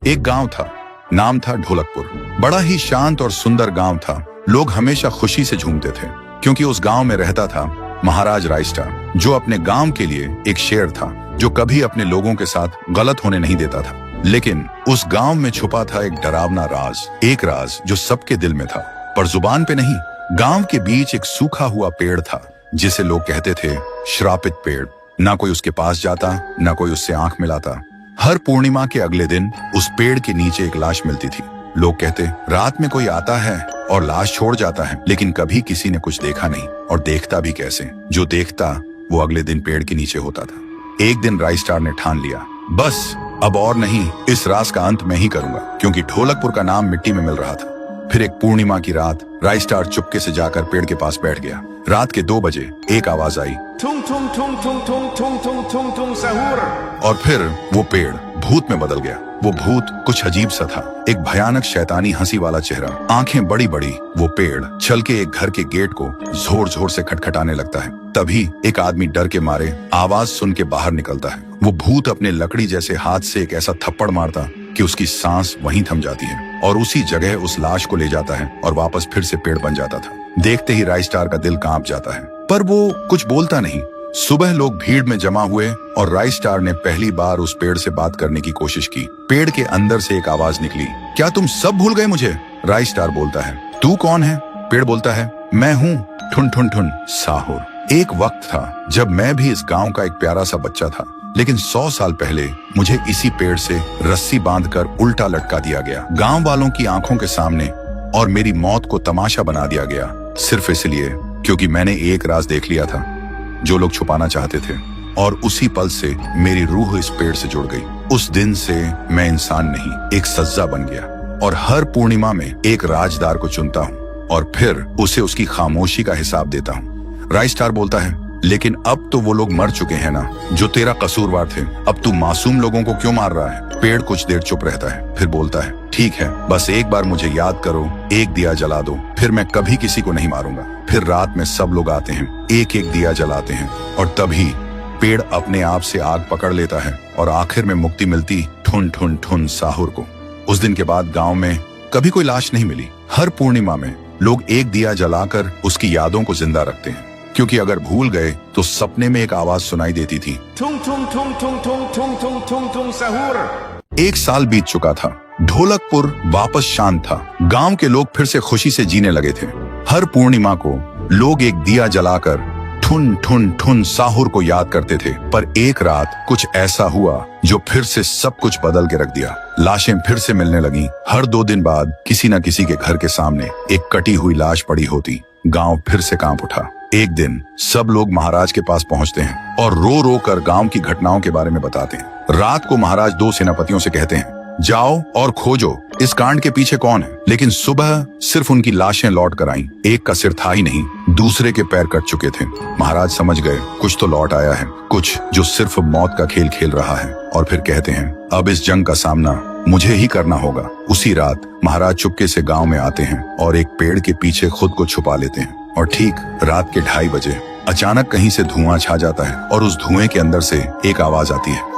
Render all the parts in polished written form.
एक गांव था, नाम था ढोलकपुर। बड़ा ही शांत और सुंदर गांव था। लोग हमेशा खुशी से झूमते थे क्योंकि उस गांव में रहता था महाराज रायस्टार, जो अपने गांव के लिए एक शेर था जो कभी अपने लोगों के साथ गलत होने नहीं देता था। लेकिन उस गांव में छुपा था एक डरावना राज, एक राज जो सबके दिल में था पर जुबान पे नहीं। गांव के बीच एक सूखा हुआ पेड़ था जिसे लोग कहते थे श्रापित पेड़। ना कोई उसके पास जाता, ना कोई उससे आंख मिलाता। हर पूर्णिमा के अगले दिन उस पेड़ के नीचे एक लाश मिलती थी। लोग कहते रात में कोई आता है और लाश छोड़ जाता है, लेकिन कभी किसी ने कुछ देखा नहीं और देखता भी कैसे। जो देखता वो अगले दिन पेड़ के नीचे होता था। एक दिन रायस्टार ने ठान लिया, बस अब और नहीं, इस राज का अंत मैं ही करूंगा, क्योंकि ढोलकपुर का नाम मिट्टी में मिल रहा था। फिर एक पूर्णिमा की रात रायस्टार चुपके से जाकर पेड़ के पास बैठ गया। रात के 2 बजे एक आवाज आई, थुंग थुंग थुंग थुंग थुंग थुंग थुंग थुंग थुंग सहूर। और फिर वो पेड़ भूत में बदल गया। वो भूत कुछ अजीब सा था, एक भयानक शैतानी हंसी वाला चेहरा, आंखें बड़ी बड़ी। वो पेड़ चल के एक घर के गेट को जोर जोर से खटखटाने लगता है। तभी एक आदमी डर के मारे आवाज सुन के बाहर निकलता है। वो भूत अपने लकड़ी जैसे हाथ से एक ऐसा थप्पड़ मारता कि उसकी सांस वहीं थम जाती है और उसी जगह उस लाश को ले जाता है और वापस फिर से पेड़ बन जाता था। देखते ही रायस्टार का दिल कांप जाता है, पर वो कुछ बोलता नहीं। सुबह लोग भीड़ में जमा हुए और रायस्टार ने पहली बार उस पेड़ से बात करने की कोशिश की। पेड़ के अंदर से एक आवाज निकली, क्या तुम सब भूल गए मुझे? रायस्टार बोलता है, तू कौन है? पेड़ बोलता है, मैं हूँ ठुन ठुन ठुन साहुर। एक वक्त था जब मैं भी इस गांव का एक प्यारा सा बच्चा था, लेकिन 100 साल पहले मुझे इसी पेड़ से रस्सी बांधकर उल्टा लटका दिया गया, गांव वालों की आंखों के सामने, और मेरी मौत को तमाशा बना दिया गया, सिर्फ इसलिए क्योंकि मैंने एक राज देख लिया था जो लोग छुपाना चाहते थे। और उसी पल से मेरी रूह इस पेड़ से जुड़ गई। उस दिन से मैं इंसान नहीं, एक सज्जा बन गया, और हर पूर्णिमा में एक राजदार को चुनता हूँ और फिर उसे उसकी खामोशी का हिसाब देता हूँ। रायस्टार बोलता है, लेकिन अब तो वो लोग मर चुके हैं ना जो तेरा कसूरवार थे। अब तू मासूम लोगों को क्यों मार रहा है? पेड़ कुछ देर चुप रहता है, फिर बोलता है, ठीक है, बस एक बार मुझे याद करो, एक दिया जला दो, फिर मैं कभी किसी को नहीं मारूंगा। फिर रात में सब लोग आते हैं, एक एक दिया जलाते हैं, और तभी पेड़ अपने आप से आग पकड़ लेता है और आखिर में मुक्ति मिलती ठुन ठुन ठुन साहुर को। उस दिन के बाद गांव में कभी कोई लाश नहीं मिली। हर पूर्णिमा में लोग एक दिया जलाकर उसकी यादों को जिंदा रखते हैं, क्योंकि अगर भूल गए तो सपने में एक आवाज सुनाई देती थी, थुंग थुंग थुंग थुंग थुंग थुंग थुंग थुंग थुंग सहूर। 1 साल बीत चुका था। ढोलकपुर वापस शांत था। गांव के लोग फिर से खुशी से जीने लगे थे। हर पूर्णिमा को लोग एक दिया जलाकर ठुन ठुन ठुन साहुर को याद करते थे। पर एक रात कुछ ऐसा हुआ जो फिर से सब कुछ बदल के रख दिया। लाशें फिर से मिलने लगी। हर 2 दिन बाद किसी न किसी के घर के सामने एक कटी हुई लाश पड़ी होती। गांव फिर से कांप उठा। एक दिन सब लोग महाराज के पास पहुंचते हैं और रो रो कर गांव की घटनाओं के बारे में बताते हैं। रात को महाराज 2 सेनापतियों से कहते हैं, जाओ और खोजो इस कांड के पीछे कौन है। लेकिन सुबह सिर्फ उनकी लाशें लौट कर आईं। एक का सिर था ही नहीं, दूसरे के पैर कट चुके थे। महाराज समझ गए कुछ तो लौट आया है, कुछ जो सिर्फ मौत का खेल खेल रहा है। और फिर कहते हैं, अब इस जंग का सामना मुझे ही करना होगा। उसी रात महाराज चुपके से गांव में आते हैं और एक पेड़ के पीछे खुद को छुपा लेते हैं। और ठीक रात के 2:30 बजे अचानक कहीं से धुआं छा जाता है और उस धुएं के अंदर से एक आवाज आती है,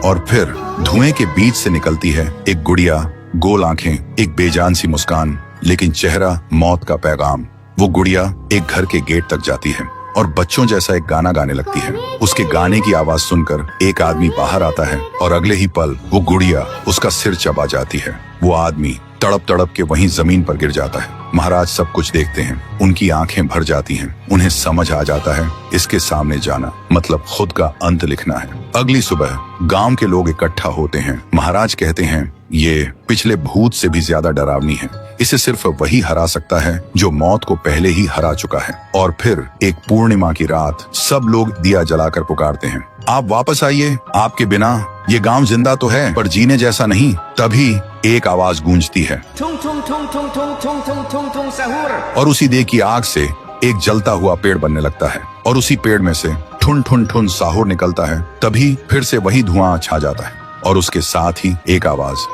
और फिर धुएं के बीच से निकलती है एक गुड़िया, गोल आंखें, एक बेजान सी मुस्कान, लेकिन चेहरा मौत का पैगाम। वो गुड़िया एक घर के गेट तक जाती है और बच्चों जैसा एक गाना गाने लगती है। उसके गाने की आवाज सुनकर एक आदमी बाहर आता है और अगले ही पल वो गुड़िया उसका सिर चबा जाती है। वो आदमी तड़प तड़प के वहीं जमीन पर गिर जाता है। महाराज सब कुछ देखते हैं, उनकी आंखें भर जाती हैं। उन्हें समझ आ जाता है इसके सामने जाना मतलब खुद का अंत लिखना है। अगली सुबह गांव के लोग इकट्ठा होते हैं। महाराज कहते हैं, ये पिछले भूत से भी ज्यादा डरावनी है। इसे सिर्फ वही हरा सकता है जो मौत को पहले ही हरा चुका है। और फिर एक पूर्णिमा की रात सब लोग दिया जलाकर पुकारते हैं, आप वापस आइए, आपके बिना ये गांव जिंदा तो है पर जीने जैसा नहीं। तभी एक आवाज गूंजती है, थुंग थुंग थुंग थुंग थुंग थुंग थुंग थुंग थुंग सहूर। और उसी देह की आग से एक जलता हुआ पेड़ बनने लगता है और उसी पेड़ में से ठुन ठुन ठुन साहुर निकलता है। तभी फिर से वही धुआं छा जाता है और उसके साथ ही एक आवाज।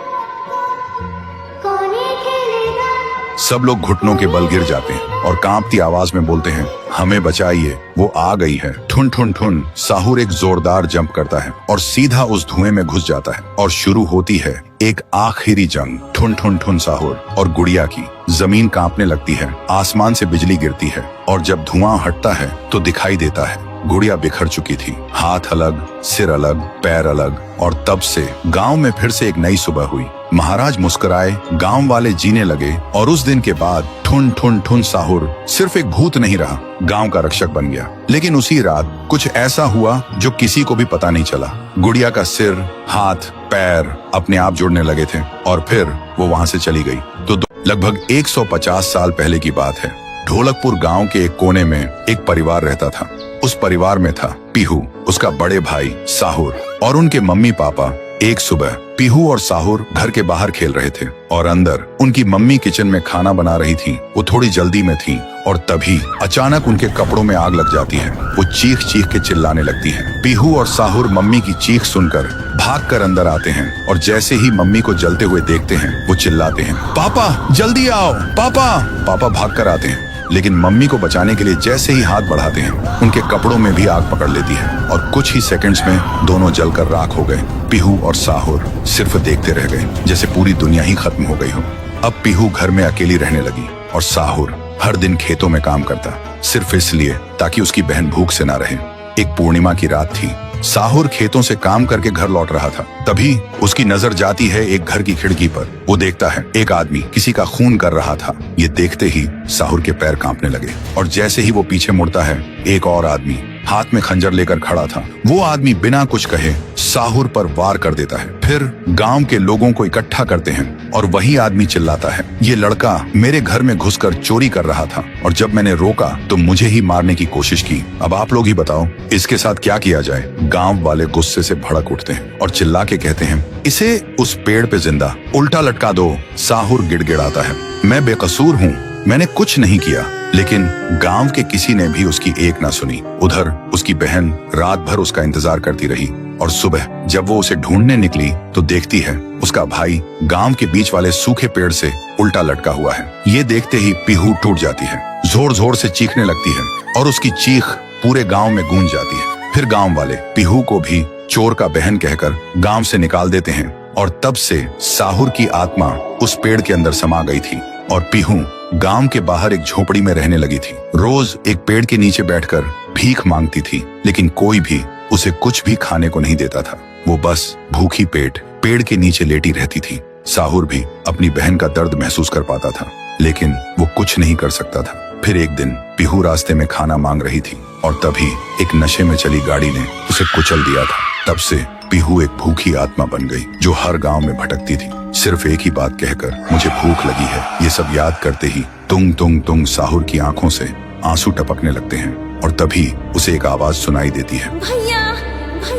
सब लोग घुटनों के बल गिर जाते हैं। और कांपती आवाज में बोलते हैं, हमें बचाइए, वो आ गई है। ठुन ठुन ठुन साहुर एक जोरदार जंप करता है और सीधा उस धुएं में घुस जाता है और शुरू होती है एक आखिरी जंग। ठुन ठुन ठुन साहुर और गुड़िया की। जमीन कांपने लगती है, आसमान से बिजली गिरती है और जब धुआं हटता है तो दिखाई देता है गुड़िया बिखर चुकी थी, हाथ अलग, सिर अलग, पैर अलग। और तब से गांव में फिर से एक नई सुबह हुई। महाराज मुस्कुराए, गांव वाले जीने लगे और उस दिन के बाद ठुन ठुन ठुन साहुर सिर्फ एक भूत नहीं रहा, गांव का रक्षक बन गया। लेकिन उसी रात कुछ ऐसा हुआ जो किसी को भी पता नहीं चला। गुड़िया का सिर, हाथ, पैर अपने आप जुड़ने लगे थे और फिर वो वहां से चली गई। तो लगभग 150 साल पहले की बात है। ढोलकपुर गांव के एक कोने में एक परिवार रहता था। उस परिवार में था पीहू, उसका बड़े भाई साहुर और उनके मम्मी पापा। एक सुबह पीहू और साहुर घर के बाहर खेल रहे थे और अंदर उनकी मम्मी किचन में खाना बना रही थी। वो थोड़ी जल्दी में थी और तभी अचानक उनके कपड़ों में आग लग जाती है। वो चीख चीख के चिल्लाने लगती हैं। पीहू और साहुर मम्मी की चीख सुनकर भागकर अंदर आते हैं और जैसे ही मम्मी को जलते हुए देखते हैं वो चिल्लाते हैं, पापा जल्दी आओ, पापा। पापा भागकर आते हैं लेकिन मम्मी को बचाने के लिए जैसे ही हाथ बढ़ाते हैं उनके कपड़ों में भी आग पकड़ लेती है और कुछ ही सेकंड्स में दोनों जलकर राख हो गए। पीहू और साहुर सिर्फ देखते रह गए, जैसे पूरी दुनिया ही खत्म हो गई हो। अब पीहू घर में अकेली रहने लगी और साहुर हर दिन खेतों में काम करता, सिर्फ इसलिए ताकि उसकी बहन भूख से ना रहे। एक पूर्णिमा की रात थी। साहुर खेतों से काम करके घर लौट रहा था। तभी उसकी नजर जाती है एक घर की खिड़की पर। वो देखता है एक आदमी किसी का खून कर रहा था। ये देखते ही साहुर के पैर कांपने लगे और जैसे ही वो पीछे मुड़ता है एक और आदमी हाथ में खंजर लेकर खड़ा था। वो आदमी बिना कुछ कहे साहुर पर वार कर देता है। फिर गांव के लोगों को इकट्ठा करते हैं और वही आदमी चिल्लाता है, ये लड़का मेरे घर में घुसकर चोरी कर रहा था और जब मैंने रोका तो मुझे ही मारने की कोशिश की। अब आप लोग ही बताओ इसके साथ क्या किया जाए। गांव वाले गुस्से से भड़क उठते हैं और चिल्ला के कहते हैं, इसे उस पेड़ पे जिंदा उल्टा लटका दो। साहुर गिड़गिड़ाता है, मैं बेकसूर हूँ, मैंने कुछ नहीं किया। लेकिन गांव के किसी ने भी उसकी एक ना सुनी। उधर उसकी बहन रात भर उसका इंतजार करती रही और सुबह जब वो उसे ढूंढने निकली तो देखती है उसका भाई गांव के बीच वाले सूखे पेड़ से उल्टा लटका हुआ है। ये देखते ही पीहू टूट जाती है, जोर जोर से चीखने लगती है और उसकी चीख पूरे गांव में गूंज जाती है। फिर गांव वाले पीहू को भी चोर का बहन कहकर गांव से निकाल देते हैं और तब से साहुर की आत्मा उस पेड़ के अंदर समा गई थी और पीहू गांव के बाहर एक झोपड़ी में रहने लगी थी। रोज एक पेड़ के नीचे बैठकर भीख मांगती थी, लेकिन कोई भी उसे कुछ भी खाने को नहीं देता था। वो बस भूखी पेट पेड़ के नीचे लेटी रहती थी। साहुर भी अपनी बहन का दर्द महसूस कर पाता था, लेकिन वो कुछ नहीं कर सकता था। फिर एक दिन पीहू रास्ते में खाना मांग रही थी और तभी एक नशे में चली गाड़ी ने उसे कुचल दिया था। तब से पीहू एक भूखी आत्मा बन गई जो हर गांव में भटकती थी, सिर्फ एक ही बात कहकर, मुझे भूख लगी है। ये सब याद करते ही तुंग तुंग तुंग साहुर की आंखों से आंसू टपकने लगते हैं और तभी उसे एक आवाज सुनाई देती है। भैया,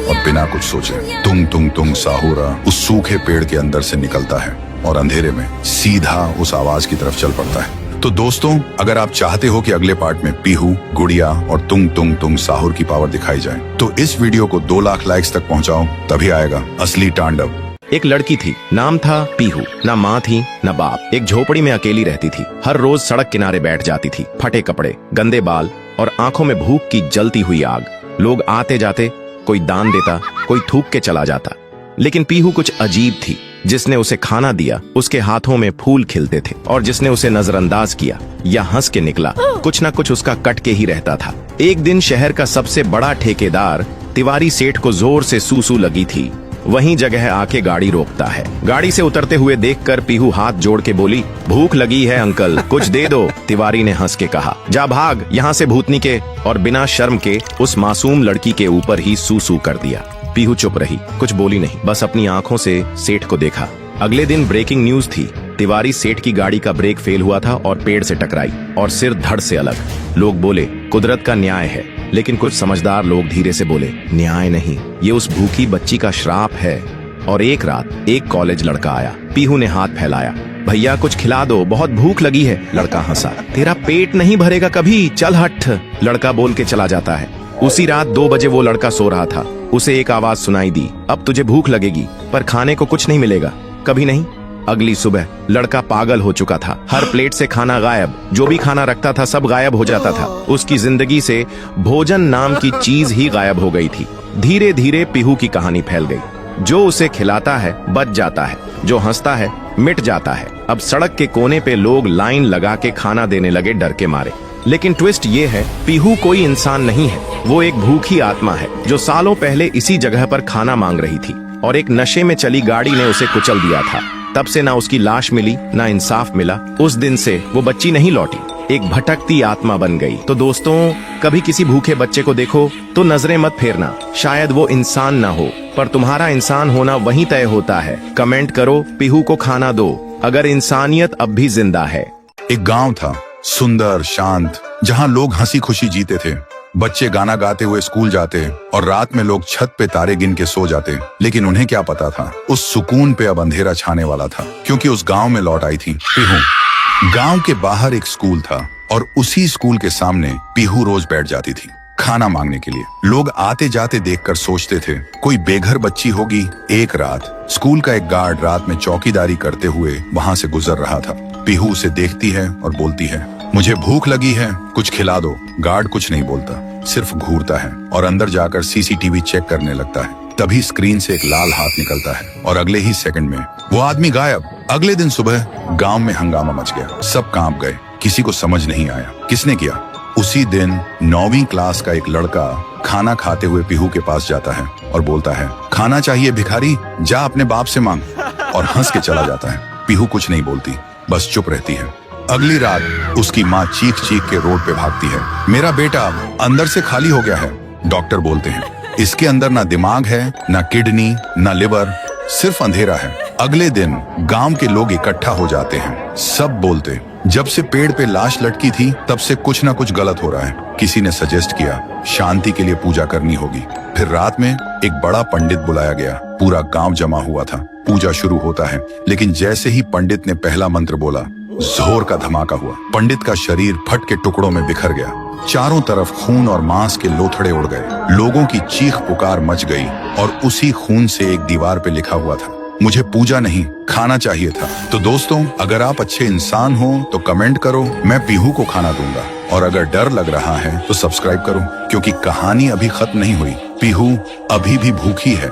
और बिना कुछ सोचे तुंग तुंग तुंग साहुरा उस सूखे पेड़ के अंदर से निकलता है और अंधेरे में सीधा उस आवाज की तरफ चल पड़ता है। तो दोस्तों, अगर आप चाहते हो कि अगले पार्ट में पीहू, गुड़िया और तुंग तुंग तुंग साहुर की पावर दिखाई जाए तो इस वीडियो को 2 लाख लाइक्स तक पहुंचाओ, तभी आएगा असली तांडव। एक लड़की थी, नाम था पीहू। ना माँ थी न बाप। एक झोपड़ी में अकेली रहती थी। हर रोज सड़क किनारे बैठ जाती थी। फटे कपड़े, गंदे बाल और आंखों में भूख की जलती हुई आग। लोग आते जाते, कोई दान देता, कोई थूक के चला जाता। लेकिन पीहू कुछ अजीब थी। जिसने उसे खाना दिया उसके हाथों में फूल खिलते थे और जिसने उसे नजरअंदाज किया या हंस के निकला, कुछ न कुछ उसका कट के ही रहता था। एक दिन शहर का सबसे बड़ा ठेकेदार तिवारी सेठ को जोर से सूसू लगी थी। वहीं जगह आके गाड़ी रोकता है। गाड़ी से उतरते हुए देखकर पीहू हाथ जोड़ के बोली, भूख लगी है अंकल, कुछ दे दो। तिवारी ने हंस के कहा, जा भाग यहाँ से भूतनी के, और बिना शर्म के उस मासूम लड़की के ऊपर ही सूसू कर दिया। पीहू चुप रही, कुछ बोली नहीं, बस अपनी आंखों से सेठ को देखा। अगले दिन ब्रेकिंग न्यूज थी। तिवारी सेठ की गाड़ी का ब्रेक फेल हुआ था और पेड़ से टकराई और सिर धड़ से अलग। लोग बोले कुदरत का न्याय है, लेकिन कुछ समझदार लोग धीरे से बोले, न्याय नहीं, ये उस भूखी बच्ची का श्राप है। और एक रात एक कॉलेज लड़का आया। पीहू ने हाथ फैलाया, भैया कुछ खिला दो, बहुत भूख लगी है। लड़का हंसा, तेरा पेट नहीं भरेगा कभी, चल हट। लड़का बोल के चला जाता है। उसी रात 2 बजे वो लड़का सो रहा था। उसे एक आवाज सुनाई दी, अब तुझे भूख लगेगी पर खाने को कुछ नहीं मिलेगा। कभी नहीं, अगली सुबह लड़का पागल हो चुका था। हर प्लेट से खाना गायब, जो भी खाना रखता था सब गायब हो जाता था। उसकी जिंदगी से भोजन नाम की चीज ही गायब हो गई थी। धीरे धीरे पीहू की कहानी फैल गई। जो उसे खिलाता है बच जाता है, जो हंसता है मिट जाता है। अब सड़क के कोने पे लोग लाइन लगा के खाना देने लगे डर के मारे। लेकिन ट्विस्ट ये है, पीहू कोई इंसान नहीं है, वो एक भूखी आत्मा है जो सालों पहले इसी जगह पर खाना मांग रही थी और एक नशे में चली गाड़ी ने उसे कुचल दिया था। तब से ना उसकी लाश मिली ना इंसाफ मिला। उस दिन से वो बच्ची नहीं लौटी, एक भटकती आत्मा बन गई। तो दोस्तों, कभी किसी भूखे बच्चे को देखो तो नजरें मत फेरना, शायद वो इंसान ना हो, पर तुम्हारा इंसान होना वहीं तय होता है। कमेंट करो, पीहू को खाना दो अगर इंसानियत अब भी जिंदा है। एक गांव था, सुंदर शांत, जहां लोग हंसी खुशी जीते थे। बच्चे गाना गाते हुए स्कूल जाते और रात में लोग छत पे तारे गिन के सो जाते। लेकिन उन्हें क्या पता था, उस सुकून पे अब अंधेरा छाने वाला था, क्योंकि उस गांव में लौट आई थी पीहू। गांव के बाहर एक स्कूल था और उसी स्कूल के सामने पीहू रोज बैठ जाती थी खाना मांगने के लिए। लोग आते जाते देखकर सोचते थे कोई बेघर बच्ची होगी। एक रात स्कूल का एक गार्ड रात में चौकीदारी करते हुए वहां से गुजर रहा था। पीहू उसे देखती है और बोलती है, मुझे भूख लगी है, कुछ खिला दो। गार्ड कुछ नहीं बोलता, सिर्फ घूरता है और अंदर जाकर सीसीटीवी चेक करने लगता है। तभी स्क्रीन से एक लाल हाथ निकलता है और अगले ही सेकंड में वो आदमी गायब। अगले दिन सुबह गांव में हंगामा मच गया, सब कांप गए, किसी को समझ नहीं आया किसने किया। उसी दिन 9वीं क्लास का एक लड़का खाना खाते हुए पीहू के पास जाता है और बोलता है, खाना चाहिए भिखारी, जा अपने बाप से मांग, और हंस के चला जाता है। पीहू कुछ नहीं बोलती, बस चुप रहती है। अगली रात उसकी माँ चीख चीख के रोड पे भागती है, मेरा बेटा अंदर से खाली हो गया है। डॉक्टर बोलते हैं, इसके अंदर ना दिमाग है, ना किडनी, ना लिवर, सिर्फ अंधेरा है। अगले दिन गांव के लोग इकट्ठा हो जाते हैं, सब बोलते, जब से पेड़ पे लाश लटकी थी तब से कुछ ना कुछ गलत हो रहा है। किसी ने सजेस्ट किया शांति के लिए पूजा करनी होगी। फिर रात में एक बड़ा पंडित बुलाया गया, पूरा गांव जमा हुआ था। पूजा शुरू होता है, लेकिन जैसे ही पंडित ने पहला मंत्र बोला, जोर का धमाका हुआ। पंडित का शरीर फट के टुकड़ों में बिखर गया, चारों तरफ खून और मांस के लोथड़े उड़ गए। लोगों की चीख पुकार मच गई और उसी खून से एक दीवार पे लिखा हुआ था, मुझे पूजा नहीं खाना चाहिए था। तो दोस्तों, अगर आप अच्छे इंसान हो तो कमेंट करो, मैं पीहू को खाना दूंगा। और अगर डर लग रहा है तो सब्सक्राइब करो, क्योंकि कहानी अभी खत्म नहीं हुई, पीहू अभी भी भूखी है।